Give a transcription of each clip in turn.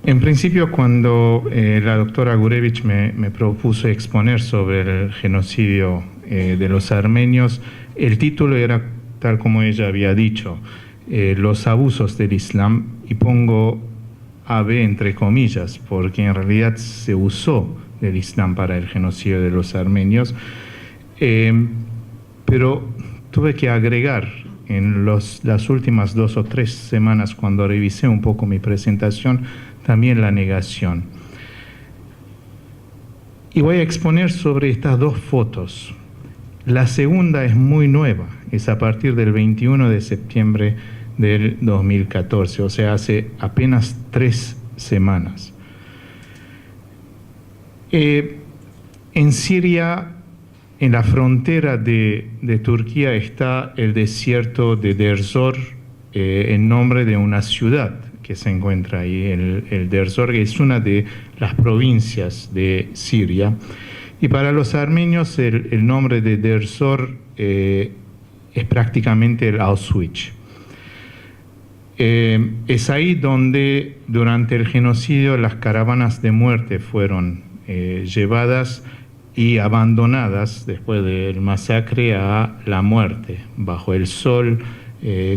En principio, cuando la doctora Gurevich me propuso exponer sobre el genocidio de los armenios, el título era tal como ella había dicho, los abusos del Islam, y pongo AB entre comillas, porque en realidad se usó del Islam para el genocidio de los armenios, pero tuve que agregar en las últimas 2 o 3 semanas, cuando revisé un poco mi presentación, también la negación. Y voy a exponer sobre estas 2 fotos. La segunda es muy nueva, es a partir del 21 de septiembre del 2014, o sea, hace apenas 3 semanas. En Siria, en la frontera de Turquía, está el desierto de Derzor, en nombre de una ciudad que se encuentra ahí. El Derzor es una de las provincias de Siria. Y para los armenios el nombre de Derzor es prácticamente el Auschwitz. Es ahí donde durante el genocidio las caravanas de muerte fueron llevadas y abandonadas después del masacre a la muerte, bajo el sol,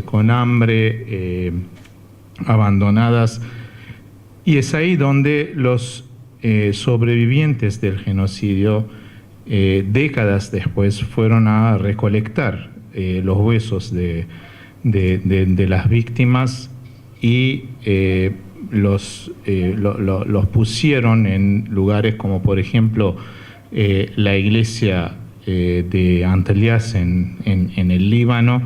con hambre, abandonadas. Y es ahí donde los sobrevivientes del genocidio, décadas después, fueron a recolectar los huesos de las víctimas y los pusieron en lugares como, por ejemplo, la iglesia de Antelias en el Líbano,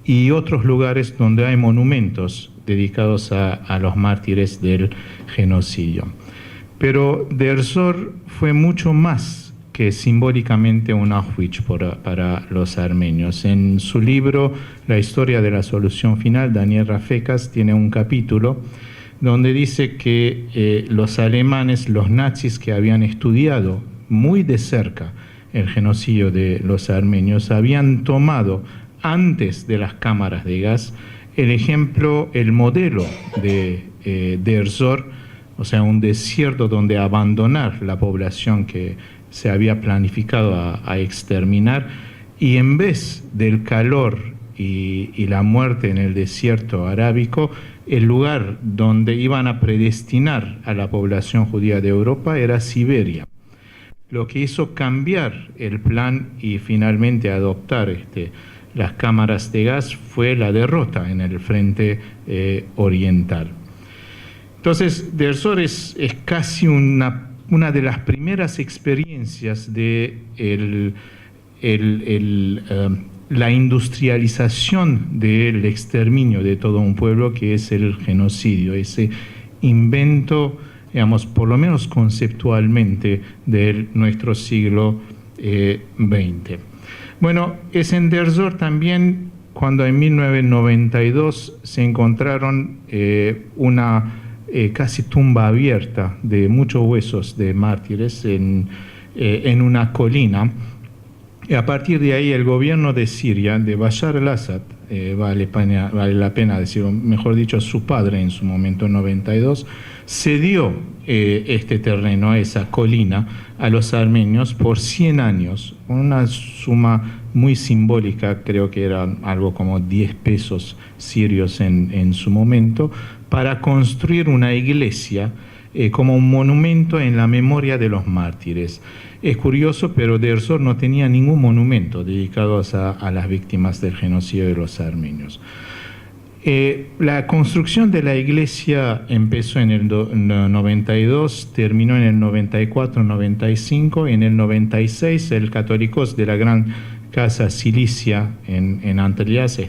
y otros lugares donde hay monumentos dedicados a los mártires del genocidio. Pero Derzor fue mucho más que simbólicamente un Auschwitz para los armenios. En su libro La historia de la solución final, Daniel Rafecas tiene un capítulo donde dice que los alemanes, los nazis que habían estudiado muy de cerca el genocidio de los armenios, habían tomado antes de las cámaras de gas el ejemplo, el modelo de Derzor, o sea, un desierto donde abandonar la población que se había planificado a exterminar, y en vez del calor y la muerte en el desierto arábico, el lugar donde iban a predestinar a la población judía de Europa era Siberia. Lo que hizo cambiar el plan y finalmente adoptar las cámaras de gas fue la derrota en el frente oriental. Entonces, Derzor es casi una de las primeras experiencias de la industrialización del exterminio de todo un pueblo, que es el genocidio, ese invento, digamos, por lo menos conceptualmente, de nuestro siglo XX. Bueno, es en Derzor también cuando en 1992 se encontraron una casi tumba abierta de muchos huesos de mártires en una colina. Y a partir de ahí el gobierno de Siria, de Bashar al-Assad, vale la pena decirlo, mejor dicho, su padre en su momento, en 92, cedió este terreno, esa colina, a los armenios por 100 años, con una suma muy simbólica, creo que era algo como 10 pesos sirios en su momento, para construir una iglesia como un monumento en la memoria de los mártires. Es curioso, pero Derzor no tenía ningún monumento dedicado a las víctimas del genocidio de los armenios. La construcción de la iglesia empezó en el 92, terminó en el 94-95, en el 96 el Católicos de la Gran Casa Cilicia en Antelias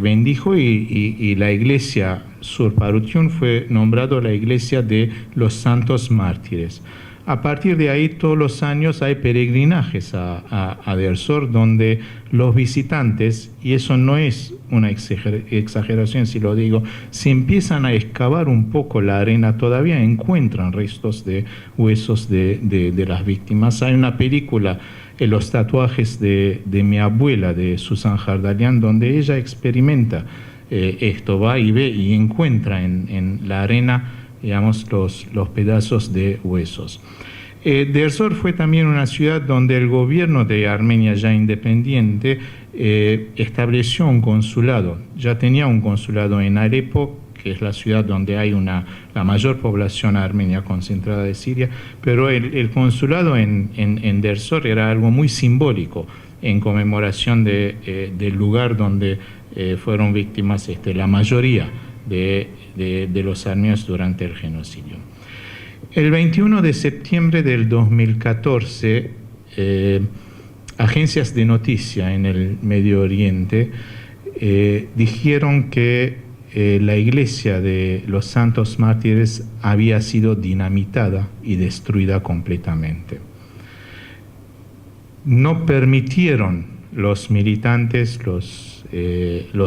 bendijo, y la iglesia Sur Parutiun fue nombrado la iglesia de los santos mártires. A partir de ahí, todos los años hay peregrinajes a Derzor, donde los visitantes, y eso no es una exageración si lo digo, si empiezan a excavar un poco la arena, todavía encuentran restos de huesos de las víctimas. Hay una película, Los tatuajes de mi abuela, de Susan Jardalian, donde ella experimenta esto, va y ve y encuentra en la arena digamos, los pedazos de huesos. Deir Zor fue también una ciudad donde el gobierno de Armenia, ya independiente, estableció un consulado. Ya tenía un consulado en Alepo, que es la ciudad donde hay la mayor población armenia concentrada de Siria, pero el consulado en Deir Zor era algo muy simbólico en conmemoración del lugar donde fueron víctimas la mayoría de los armenios durante el genocidio. El 21 de septiembre del 2014, agencias de noticia en el Medio Oriente dijeron que la iglesia de los Santos Mártires había sido dinamitada y destruida completamente. No permitieron los militantes, los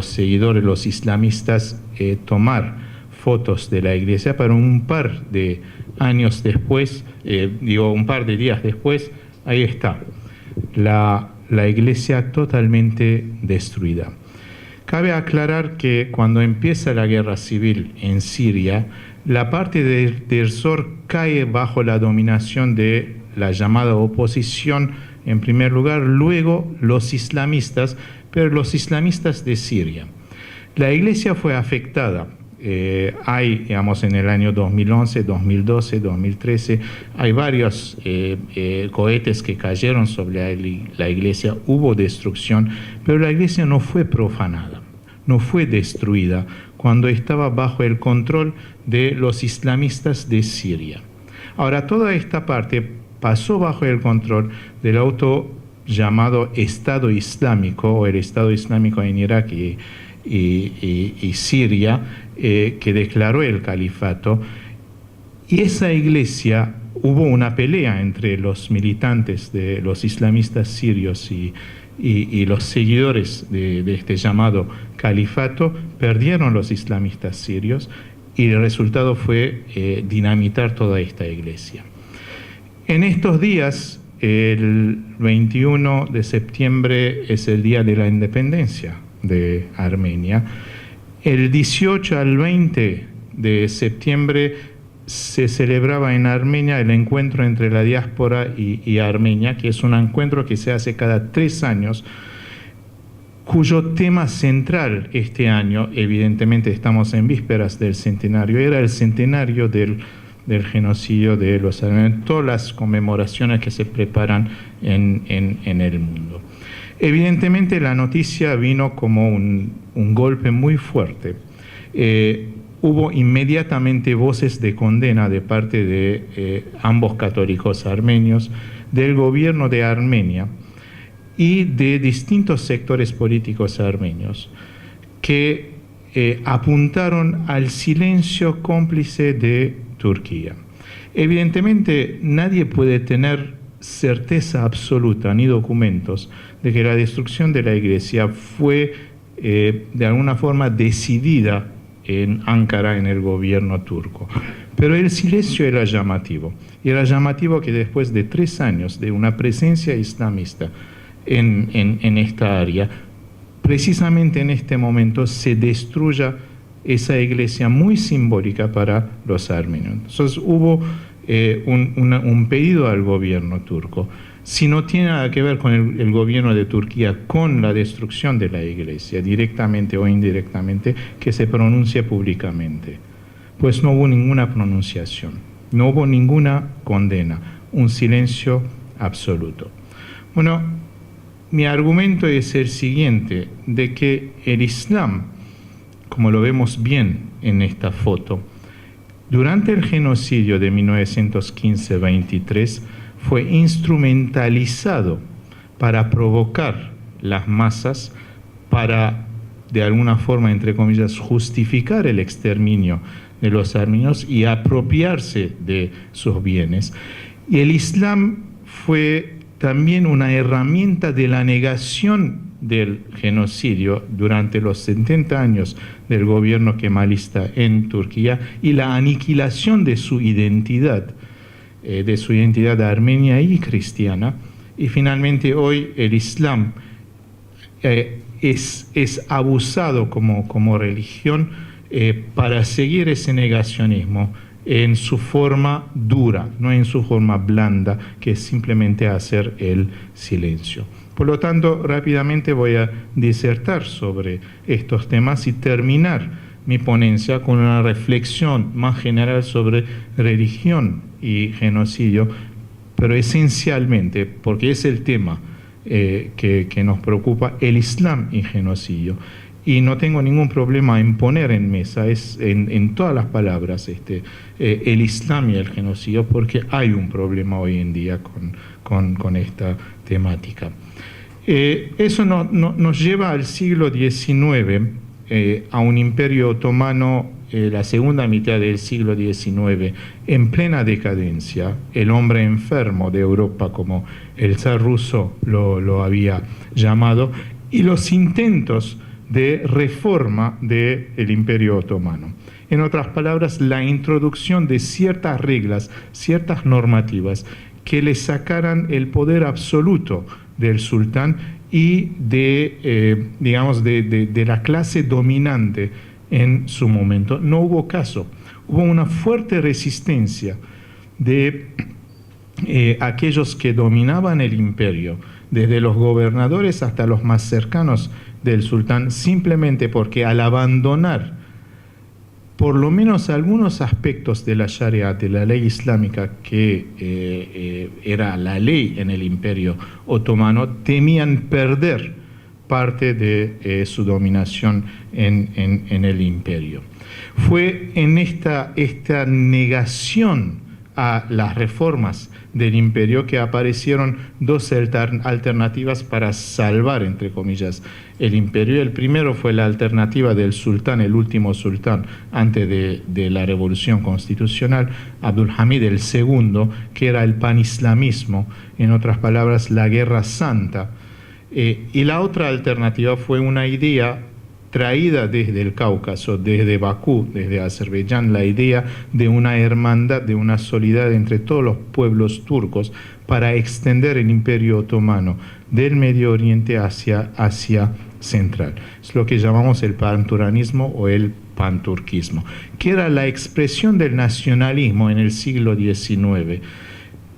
seguidores, los islamistas, tomar fotos de la iglesia, pero un par de años después, un par de días después, ahí está, la iglesia totalmente destruida. Cabe aclarar que cuando empieza la guerra civil en Siria, la parte de Deir Zor cae bajo la dominación de la llamada oposición, en primer lugar, luego los islamistas, pero los islamistas de Siria. La iglesia fue afectada. Hay, digamos, en el año 2011, 2012, 2013, hay varios cohetes que cayeron sobre la iglesia, hubo destrucción, pero la iglesia no fue profanada, no fue destruida cuando estaba bajo el control de los islamistas de Siria. Ahora, toda esta parte pasó bajo el control del llamado Estado Islámico, o el Estado Islámico en Irak y Siria, que declaró el califato, y esa iglesia, hubo una pelea entre los militantes de los islamistas sirios y los seguidores de este llamado califato. Perdieron los islamistas sirios y el resultado fue dinamitar toda esta iglesia. En estos días, el 21 de septiembre es el día de la independencia de Armenia. El 18 al 20 de septiembre se celebraba en Armenia el encuentro entre la diáspora y Armenia, que es un encuentro que se hace cada 3 años, cuyo tema central este año, evidentemente estamos en vísperas del centenario, era el centenario del genocidio de los armenios, todas las conmemoraciones que se preparan en el mundo. Evidentemente la noticia vino como un golpe muy fuerte. Hubo inmediatamente voces de condena de parte de ambos católicos armenios, del gobierno de Armenia y de distintos sectores políticos armenios que apuntaron al silencio cómplice de Turquía. Evidentemente nadie puede tener certeza absoluta ni documentos de que la destrucción de la iglesia fue de alguna forma decidida en Ankara, en el gobierno turco. Pero el silencio era llamativo. Y era llamativo que después de 3 años de una presencia islamista en esta área, precisamente en este momento se destruya esa iglesia muy simbólica para los armenios. Entonces hubo un pedido al gobierno turco. Si no tiene nada que ver con el gobierno de Turquía, con la destrucción de la iglesia, directamente o indirectamente, que se pronuncie públicamente. Pues no hubo ninguna pronunciación, no hubo ninguna condena, un silencio absoluto. Bueno, mi argumento es el siguiente, de que el Islam, como lo vemos bien en esta foto, durante el genocidio de 1915-23 fue instrumentalizado para provocar las masas, para, de alguna forma, entre comillas, justificar el exterminio de los armenios y apropiarse de sus bienes. Y el Islam fue también una herramienta de la negación del genocidio durante los 70 años del gobierno kemalista en Turquía y la aniquilación de su identidad armenia y cristiana. Y finalmente hoy el Islam es abusado como religión para seguir ese negacionismo en su forma dura, no en su forma blanda, que es simplemente hacer el silencio. Por lo tanto, rápidamente voy a disertar sobre estos temas y terminar mi ponencia con una reflexión más general sobre religión y genocidio, pero esencialmente, porque es el tema que nos preocupa, el Islam y genocidio. Y no tengo ningún problema en poner en mesa, en todas las palabras, el Islam y el genocidio, porque hay un problema hoy en día con esta temática. Eso nos lleva al siglo XIX, a un imperio otomano, la segunda mitad del siglo XIX, en plena decadencia, el hombre enfermo de Europa, como el zar ruso lo había llamado, y los intentos de reforma del Imperio Otomano. En otras palabras, la introducción de ciertas reglas, ciertas normativas que le sacaran el poder absoluto del sultán y de la clase dominante en su momento. No hubo caso. Hubo una fuerte resistencia de aquellos que dominaban el imperio, desde los gobernadores hasta los más cercanos del sultán, simplemente porque al abandonar por lo menos algunos aspectos de la Sharia, de la ley islámica, que era la ley en el Imperio Otomano, temían perder parte de su dominación en el imperio. Fue en esta negación a las reformas del imperio que aparecieron dos alternativas para salvar, entre comillas, el imperio. El primero fue la alternativa del sultán, el último sultán antes de la revolución constitucional, Abdulhamid II, que era el panislamismo, en otras palabras, la guerra santa. Y la otra alternativa fue una idea traída desde el Cáucaso, desde Bakú, desde Azerbaiyán, la idea de una hermandad, de una solidaridad entre todos los pueblos turcos para extender el Imperio Otomano del Medio Oriente hacia Asia Central. Es lo que llamamos el panturanismo o el panturquismo, que era la expresión del nacionalismo en el siglo XIX,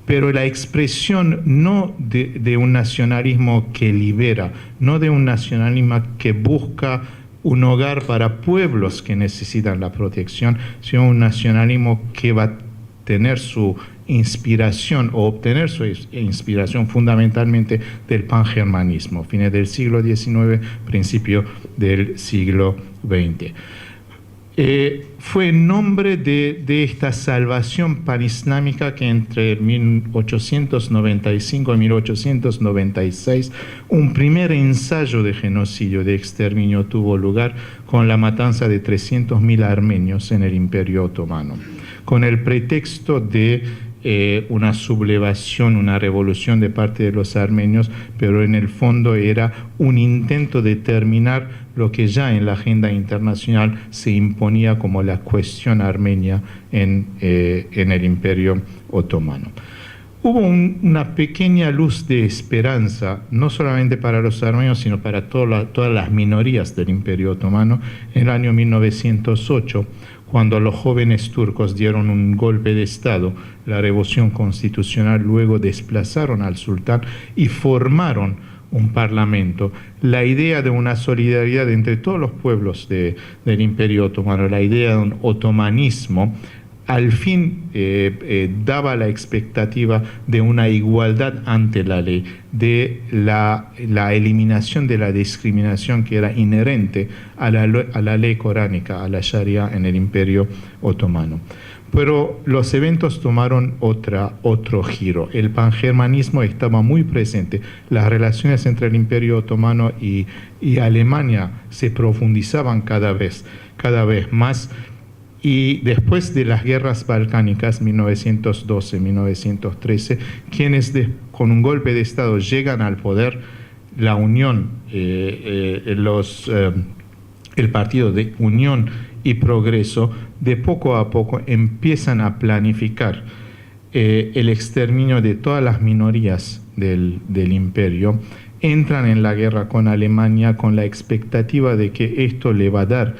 pero la expresión no de un nacionalismo que libera, no de un nacionalismo que busca un hogar para pueblos que necesitan la protección, sino un nacionalismo que va a tener su inspiración o obtener su inspiración fundamentalmente del pangermanismo, fines del siglo XIX, principio del siglo XX. Fue en nombre de esta salvación panislámica que entre 1895 y 1896 un primer ensayo de genocidio, de exterminio, tuvo lugar con la matanza de 300.000 armenios en el Imperio Otomano, con el pretexto de una sublevación, una revolución de parte de los armenios, pero en el fondo era un intento de terminar lo que ya en la agenda internacional se imponía como la cuestión armenia en el Imperio Otomano. Hubo una pequeña luz de esperanza, no solamente para los armenios, sino para todas las minorías del Imperio Otomano, en el año 1908, cuando los jóvenes turcos dieron un golpe de Estado, la revolución constitucional, luego desplazaron al sultán y formaron un parlamento. La idea de una solidaridad entre todos los pueblos del Imperio Otomano, la idea de un otomanismo, al fin daba la expectativa de una igualdad ante la ley, de la eliminación de la discriminación que era inherente a la ley coránica, a la Sharia en el Imperio Otomano. Pero los eventos tomaron otro giro. El pangermanismo estaba muy presente. Las relaciones entre el Imperio Otomano y Alemania se profundizaban cada vez más. Y después de las guerras balcánicas, 1912-1913, quienes con un golpe de Estado llegan al poder, la Unión, el Partido de Unión y Progreso, de poco a poco empiezan a planificar el exterminio de todas las minorías del imperio. Entran en la guerra con Alemania con la expectativa de que esto le va a dar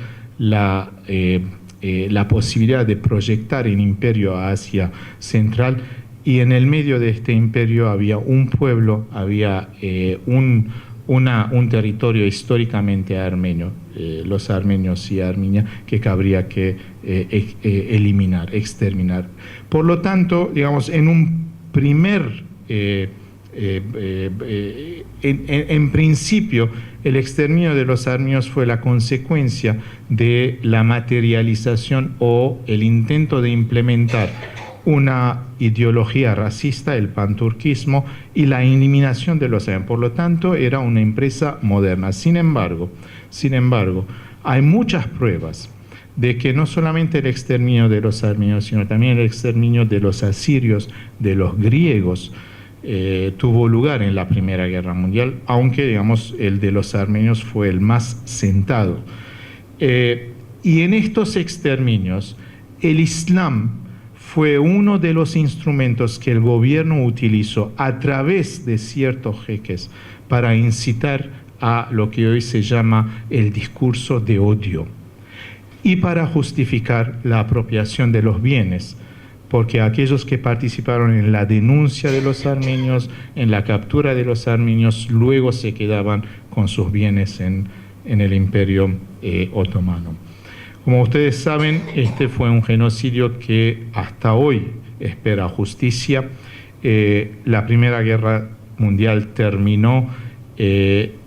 la posibilidad de proyectar el imperio a Asia Central, y en el medio de este imperio había un pueblo, había un territorio históricamente armenio, los armenios y Armenia, que habría que eliminar, exterminar. Por lo tanto, digamos, en un primer, en principio, el exterminio de los armenios fue la consecuencia de la materialización o el intento de implementar una ideología racista, el panturquismo, y la eliminación de los armenios. Por lo tanto, era una empresa moderna. Sin embargo, hay muchas pruebas de que no solamente el exterminio de los armenios, sino también el exterminio de los asirios, de los griegos, tuvo lugar en la Primera Guerra Mundial, aunque, digamos, el de los armenios fue el más sentado. Y en estos exterminios, el Islam fue uno de los instrumentos que el gobierno utilizó a través de ciertos jeques para incitar a lo que hoy se llama el discurso de odio y para justificar la apropiación de los bienes, porque aquellos que participaron en la denuncia de los armenios, en la captura de los armenios, luego se quedaban con sus bienes en el Imperio Otomano. Como ustedes saben, este fue un genocidio que hasta hoy espera justicia. La Primera Guerra Mundial terminó,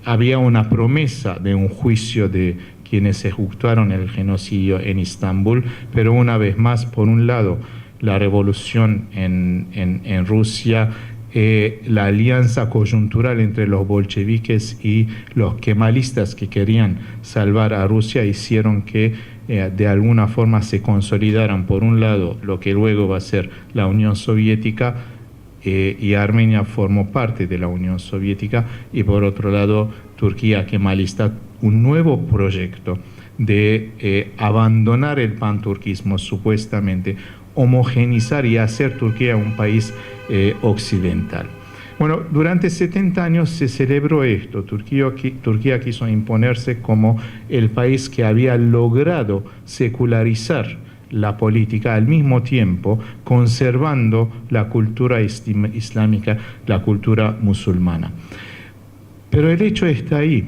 había una promesa de un juicio de quienes ejecutaron el genocidio en Estambul, pero una vez más, por un lado, la revolución en Rusia, la alianza coyuntural entre los bolcheviques y los kemalistas que querían salvar a Rusia hicieron que de alguna forma se consolidaran, por un lado, lo que luego va a ser la Unión Soviética, y Armenia formó parte de la Unión Soviética, y por otro lado, Turquía kemalista, un nuevo proyecto de abandonar el panturquismo, supuestamente homogenizar y hacer Turquía un país occidental. Bueno, durante 70 años se celebró esto. Turquía quiso imponerse como el país que había logrado secularizar la política, al mismo tiempo conservando la cultura islámica, la cultura musulmana. Pero el hecho está ahí.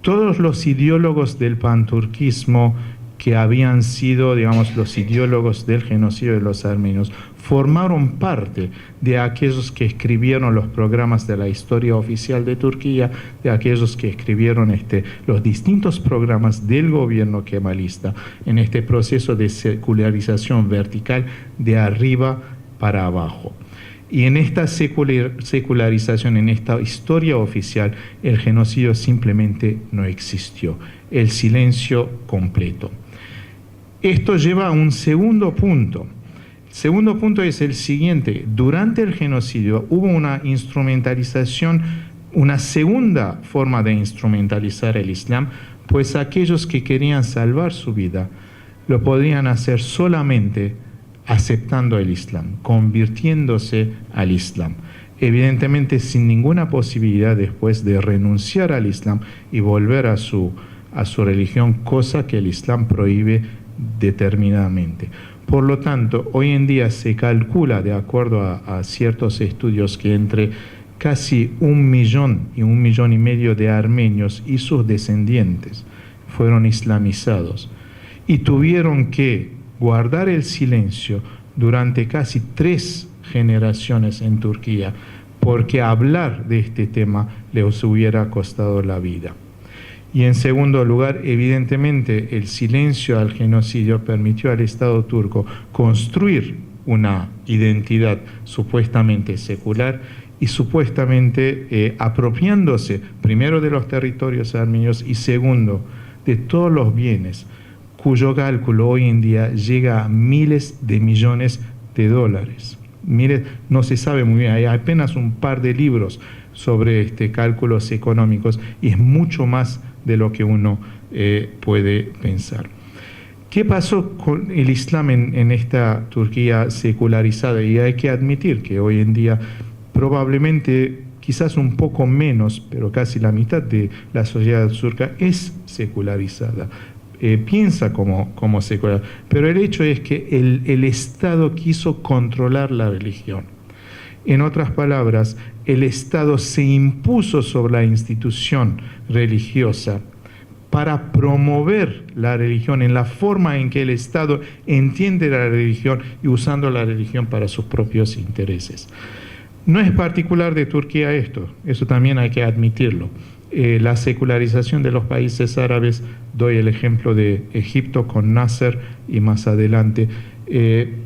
Todos los ideólogos del panturquismo que habían sido, digamos, los ideólogos del genocidio de los armenios, formaron parte de aquellos que escribieron los programas de la historia oficial de Turquía, de aquellos que escribieron los distintos programas del gobierno kemalista en este proceso de secularización vertical de arriba para abajo. Y en esta secularización, en esta historia oficial, el genocidio simplemente no existió. El silencio completo. Esto lleva a un segundo punto. El segundo punto es el siguiente. Durante el genocidio hubo una instrumentalización, una segunda forma de instrumentalizar el Islam, pues aquellos que querían salvar su vida lo podían hacer solamente aceptando el Islam, convirtiéndose al Islam. Evidentemente sin ninguna posibilidad después de renunciar al Islam y volver a su religión, cosa que el Islam prohíbe determinadamente. Por lo tanto, hoy en día se calcula, de acuerdo a ciertos estudios, que entre casi 1 millón y 1,5 millones de armenios y sus descendientes fueron islamizados y tuvieron que guardar el silencio durante casi 3 generaciones en Turquía, porque hablar de este tema les hubiera costado la vida. Y en segundo lugar, evidentemente, el silencio al genocidio permitió al Estado turco construir una identidad supuestamente secular y supuestamente apropiándose primero de los territorios armenios y segundo de todos los bienes, cuyo cálculo hoy en día llega a miles de millones de dólares. No se sabe muy bien, hay apenas un par de libros sobre cálculos económicos y es mucho más de lo que uno puede pensar. ¿Qué pasó con el Islam en esta Turquía secularizada? Y hay que admitir que hoy en día probablemente, quizás un poco menos, pero casi la mitad de la sociedad turca es secularizada. piensa como secular, pero el hecho es que el Estado quiso controlar la religión. En otras palabras, el Estado se impuso sobre la institución religiosa para promover la religión en la forma en que el Estado entiende la religión y usando la religión para sus propios intereses. No es particular de Turquía esto, eso también hay que admitirlo. La secularización de los países árabes, doy el ejemplo de Egipto con Nasser y más adelante,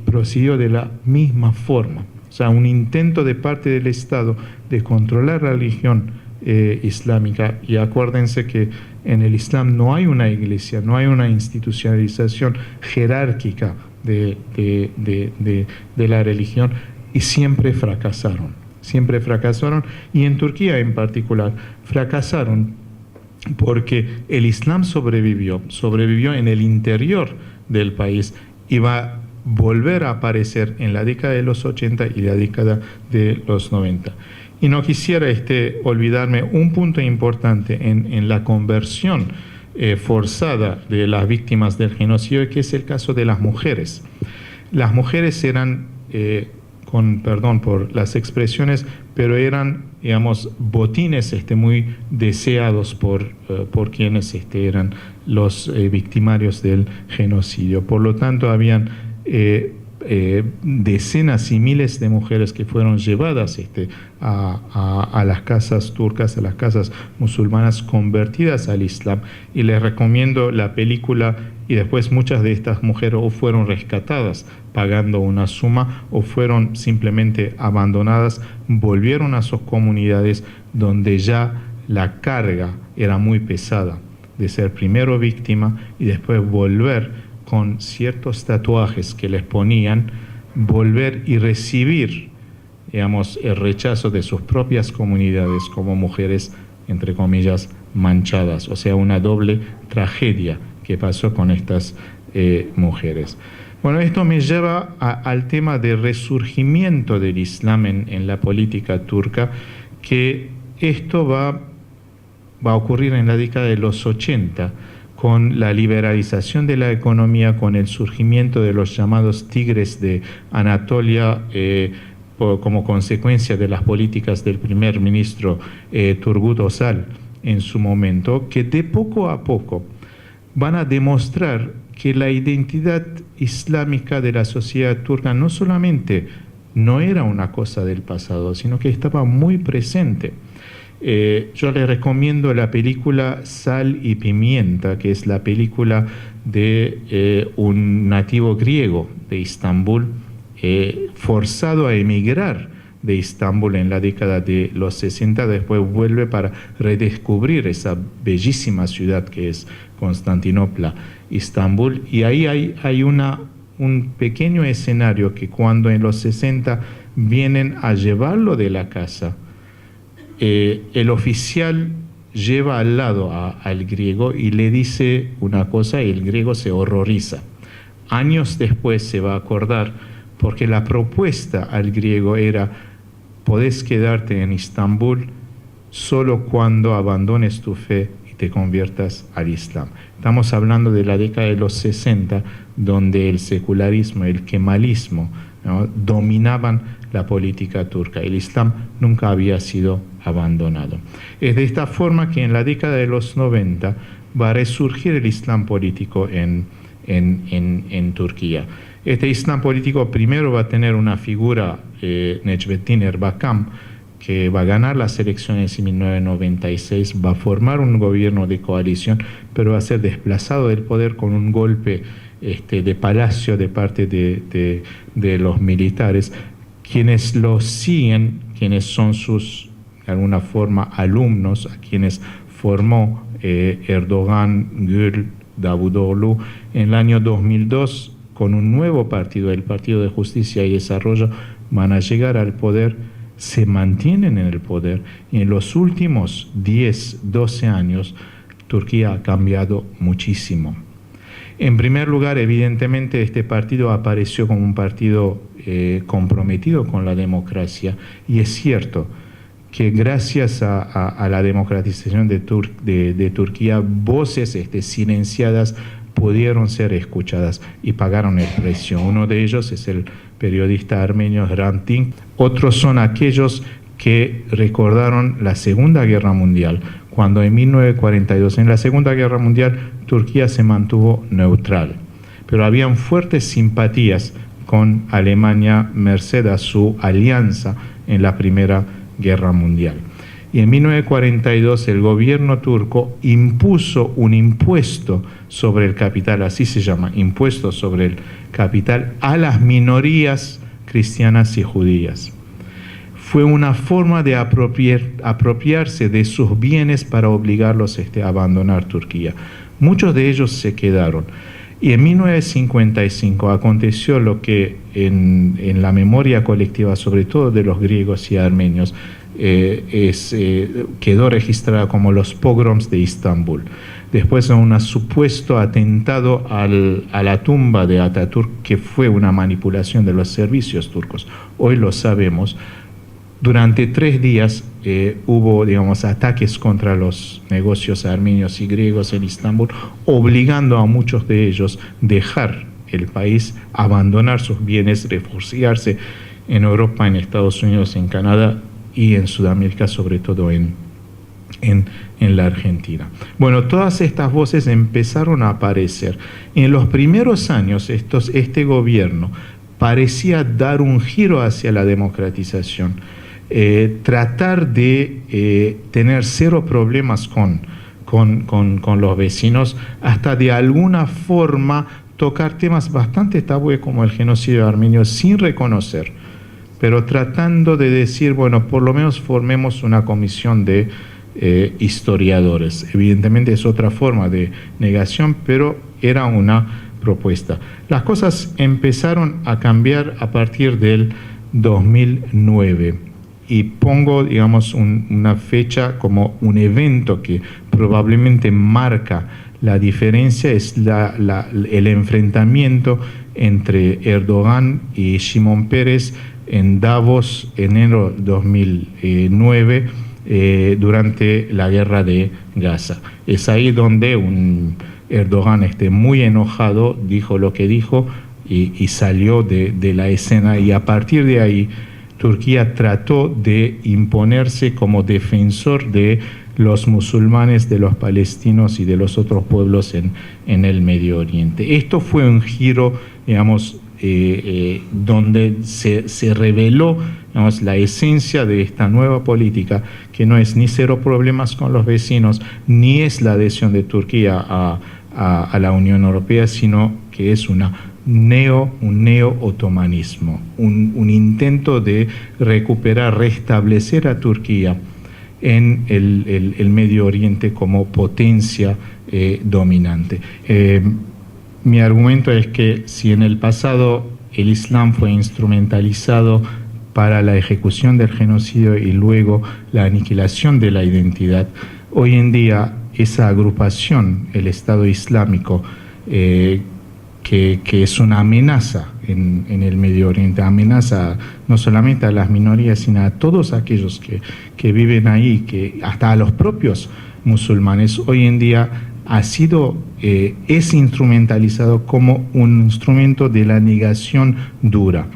prosiguió de la misma forma. O sea, un intento de parte del Estado de controlar la religión islámica. Y acuérdense que en el Islam no hay una iglesia, no hay una institucionalización jerárquica de la religión, y siempre fracasaron. Siempre fracasaron, y en Turquía en particular fracasaron porque el Islam sobrevivió en el interior del país y va a volver a aparecer en la década de los 80 y la década de los 90. Y no quisiera olvidarme un punto importante en la conversión forzada de las víctimas del genocidio, que es el caso de las mujeres. Las mujeres eran, con perdón por las expresiones, pero eran, digamos, botines muy deseados por quienes eran los victimarios del genocidio. Por lo tanto, habían decenas y miles de mujeres que fueron llevadas a las casas turcas, a las casas musulmanas convertidas al Islam. Y les recomiendo la película, y después muchas de estas mujeres o fueron rescatadas pagando una suma o fueron simplemente abandonadas, volvieron a sus comunidades donde ya la carga era muy pesada de ser primero víctima y después volver con ciertos tatuajes que les ponían, volver y recibir, digamos, el rechazo de sus propias comunidades como mujeres, entre comillas, manchadas. O sea, una doble tragedia que pasó con estas mujeres. Bueno, esto me lleva al tema del resurgimiento del Islam en la política turca, que esto va a ocurrir en la década de los 80, con la liberalización de la economía, con el surgimiento de los llamados tigres de Anatolia, como consecuencia de las políticas del primer ministro Turgut Özal en su momento, que de poco a poco van a demostrar que la identidad islámica de la sociedad turca no solamente no era una cosa del pasado, sino que estaba muy presente. Yo les recomiendo la película Sal y Pimienta, que es la película de un nativo griego de Istambul, forzado a emigrar de Istambul en la década de los 60, después vuelve para redescubrir esa bellísima ciudad que es Constantinopla, Istambul, y ahí hay un pequeño escenario que cuando en los 60 vienen a llevarlo de la casa, el oficial lleva al lado al griego y le dice una cosa y el griego se horroriza. Años después se va a acordar porque la propuesta al griego era: podés quedarte en Istambul solo cuando abandones tu fe y te conviertas al Islam. Estamos hablando de la década de los 60, donde el secularismo, el kemalismo, ¿no?, dominaban la política turca. El Islam nunca había sido abandonado. Es de esta forma que en la década de los 90 va a resurgir el Islam político en Turquía. Este Islam político primero va a tener una figura, Necmettin Erbakan, que va a ganar las elecciones en 1996, va a formar un gobierno de coalición, pero va a ser desplazado del poder con un golpe de palacio de parte de los militares. Quienes lo siguen, quienes son sus, de alguna forma, alumnos, a quienes formó Erdogan, Gül, Davutoglu, en el año 2002, con un nuevo partido, el Partido de Justicia y Desarrollo, van a llegar al poder, se mantienen en el poder, y en los últimos 10, 12 años, Turquía ha cambiado muchísimo. En primer lugar, evidentemente, este partido apareció como un partido comprometido con la democracia, y es cierto que gracias a la democratización de Turquía, voces silenciadas pudieron ser escuchadas y pagaron el precio. Uno de ellos es el periodista armenio Hrant Dink. Otros son aquellos que recordaron la Segunda Guerra Mundial, cuando en 1942, en la Segunda Guerra Mundial, Turquía se mantuvo neutral, pero habían fuertes simpatías con Alemania merced a su alianza en la Primera Guerra Mundial. Y en 1942 el gobierno turco impuso un impuesto sobre el capital, así se llama, impuesto sobre el capital a las minorías cristianas y judías. Fue una forma de apropiarse de sus bienes para obligarlos a abandonar Turquía. Muchos de ellos se quedaron. Y en 1955 aconteció lo que en la memoria colectiva, sobre todo de los griegos y armenios, quedó registrada como los pogroms de Istambul. Después de un supuesto atentado a la tumba de Atatürk, que fue una manipulación de los servicios turcos. Hoy lo sabemos. Durante 3 días hubo, ataques contra los negocios armenios y griegos en Istambul, obligando a muchos de ellos a dejar el país, abandonar sus bienes, refugiarse en Europa, en Estados Unidos, en Canadá y en Sudamérica, sobre todo en la Argentina. Bueno, todas estas voces empezaron a aparecer. En los primeros años, este gobierno parecía dar un giro hacia la democratización. Tratar de tener cero problemas con los vecinos, hasta de alguna forma tocar temas bastante tabúes como el genocidio armenio sin reconocer, pero tratando de decir, bueno, por lo menos formemos una comisión de historiadores. Evidentemente es otra forma de negación, pero era una propuesta. Las cosas empezaron a cambiar a partir del 2009. Y pongo, una fecha como un evento que probablemente marca la diferencia, es el enfrentamiento entre Erdogan y Shimon Peres en Davos, enero 2009, durante la guerra de Gaza. Es ahí donde Erdogan, muy enojado, dijo lo que dijo y salió de la escena, y a partir de ahí Turquía trató de imponerse como defensor de los musulmanes, de los palestinos y de los otros pueblos en el Medio Oriente. Esto fue un giro, donde se reveló, la esencia de esta nueva política, que no es ni cero problemas con los vecinos, ni es la adhesión de Turquía a la Unión Europea, sino que es un neo-otomanismo, un intento de recuperar, restablecer a Turquía en el Medio Oriente como potencia dominante. Mi argumento es que si en el pasado el Islam fue instrumentalizado para la ejecución del genocidio y luego la aniquilación de la identidad, hoy en día esa agrupación, el Estado Islámico, que es una amenaza en el Medio Oriente, amenaza no solamente a las minorías, sino a todos aquellos que viven ahí, que hasta a los propios musulmanes, hoy en día es instrumentalizado como un instrumento de la negación dura.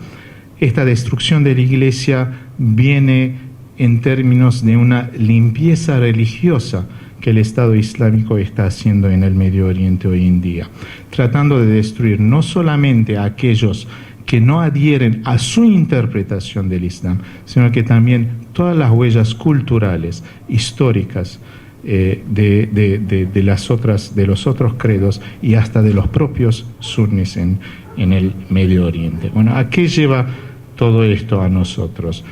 Esta destrucción de la Iglesia viene en términos de una limpieza religiosa que el Estado Islámico está haciendo en el Medio Oriente hoy en día, tratando de destruir no solamente a aquellos que no adhieren a su interpretación del Islam, sino que también todas las huellas culturales, históricas, de los otros credos y hasta de los propios sunnis en el Medio Oriente. Bueno, ¿a qué lleva todo esto a nosotros?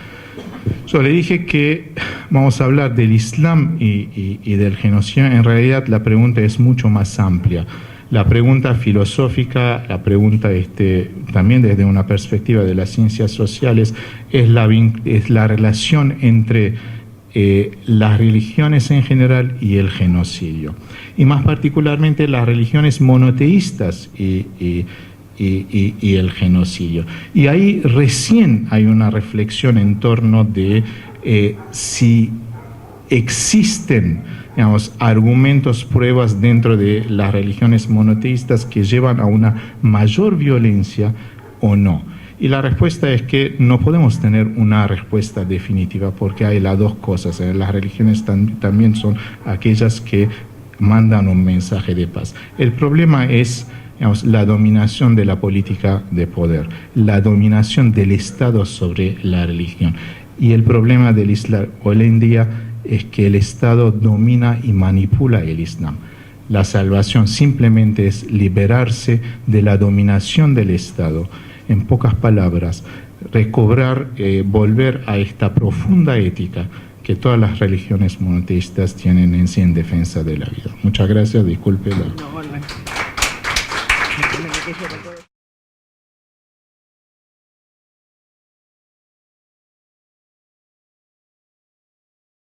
Yo le dije que vamos a hablar del Islam y del genocidio. En realidad la pregunta es mucho más amplia. La pregunta filosófica, la pregunta también desde una perspectiva de las ciencias sociales, es la relación entre las religiones en general y el genocidio. Y más particularmente las religiones monoteístas y el genocidio. Y ahí recién hay una reflexión en torno de si existen, digamos, argumentos, pruebas dentro de las religiones monoteístas que llevan a una mayor violencia o no. Y la respuesta es que no podemos tener una respuesta definitiva porque hay las dos cosas. Las religiones también son aquellas que mandan un mensaje de paz. El problema es, digamos, la dominación de la política de poder, la dominación del Estado sobre la religión. Y el problema del Islam hoy en día es que el Estado domina y manipula el Islam. La salvación simplemente es liberarse de la dominación del Estado. En pocas palabras, recobrar, volver a esta profunda ética que todas las religiones monoteístas tienen en sí en defensa de la vida. Muchas gracias, disculpe.